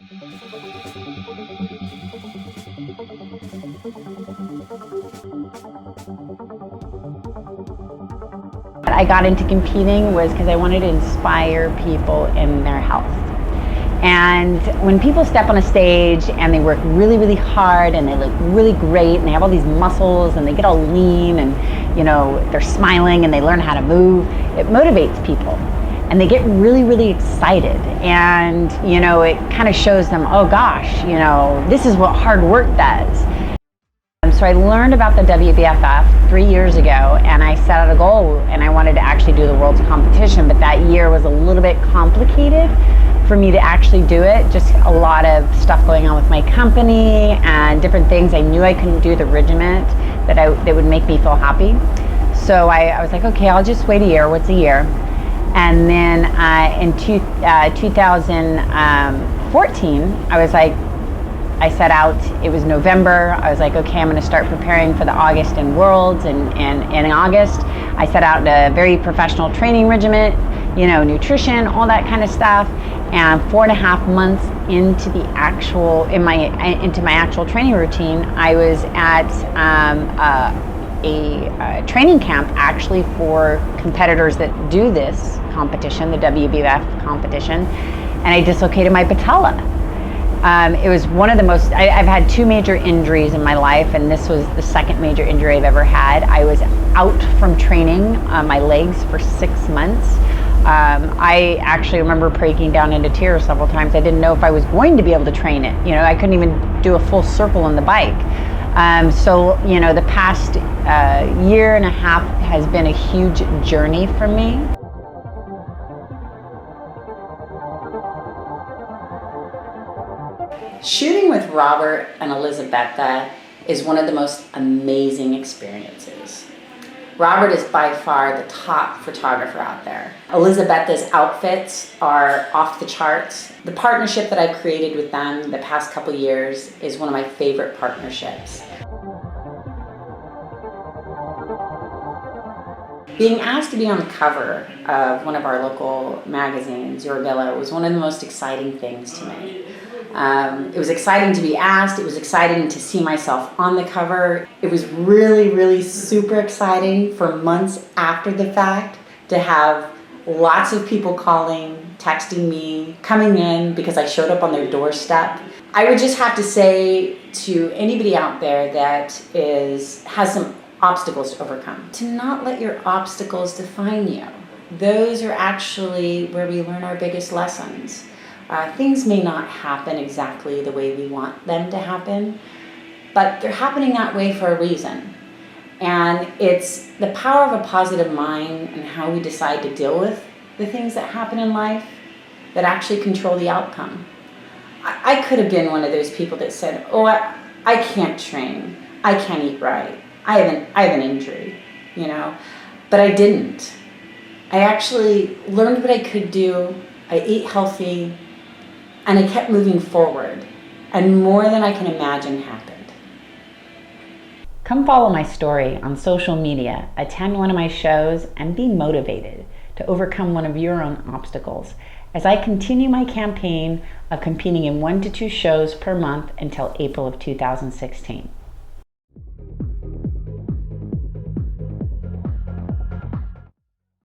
I got into competing was because I wanted to inspire people in their health. And when people step on a stage and they work really, really hard and they look really great and they have all these muscles and they get all lean and, you know, they're smiling and they learn how to move, it motivates people. And they get really, really excited. And, you know, it kind of shows them, oh gosh, you know, this is what hard work does. So I learned about the WBFF 3 years ago, and I set out a goal, and I wanted to actually do the world's competition, but that year was a little bit complicated for me to actually do it. Just a lot of stuff going on with my company and different things. I knew I couldn't do the regiment that would make me feel happy. So I was like, okay, I'll just wait a year. What's a year? And then in 2014, I was like, I set out, it was November, I was like, okay, I'm gonna start preparing for the August in Worlds, and in August, I set out a very professional training regiment, you know, nutrition, all that kind of stuff, and 4.5 months into the actual, into my actual training routine, I was at a training camp actually for competitors that do this competition, the WBF competition, and I dislocated my patella. It was one of the most, I've had 2 major injuries in my life, and this was the 2nd major injury I've ever had. I was out from training my legs for 6 months. I actually remember breaking down into tears several times. I didn't know if I was going to be able to train it. You know, I couldn't even do a full circle on the bike. So, you know, the past year and a half has been a huge journey for me. Shooting with Robert and Elizabetha is one of the most amazing experiences. Robert is by far the top photographer out there. Elizabetha's outfits are off the charts. The partnership that I've created with them the past couple years is one of my favorite partnerships. Being asked to be on the cover of one of our local magazines, Your Villa, was one of the most exciting things to me. It was exciting to be asked. It was exciting to see myself on the cover. It was really, really super exciting for months after the fact to have lots of people calling, texting me, coming in because I showed up on their doorstep. I would just have to say to anybody out there that has some obstacles to overcome, to not let your obstacles define you. Those are actually where we learn our biggest lessons. Things may not happen exactly the way we want them to happen, but they're happening that way for a reason. And it's the power of a positive mind and how we decide to deal with the things that happen in life that actually control the outcome. I could have been one of those people that said, oh, I can't train, I can't eat right, I have an injury, you know, but I didn't. I actually learned what I could do, I ate healthy, and I kept moving forward, and more than I can imagine happened. Come follow my story on social media, attend one of my shows, and be motivated to overcome one of your own obstacles as I continue my campaign of competing in 1 to 2 shows per month until April of 2016.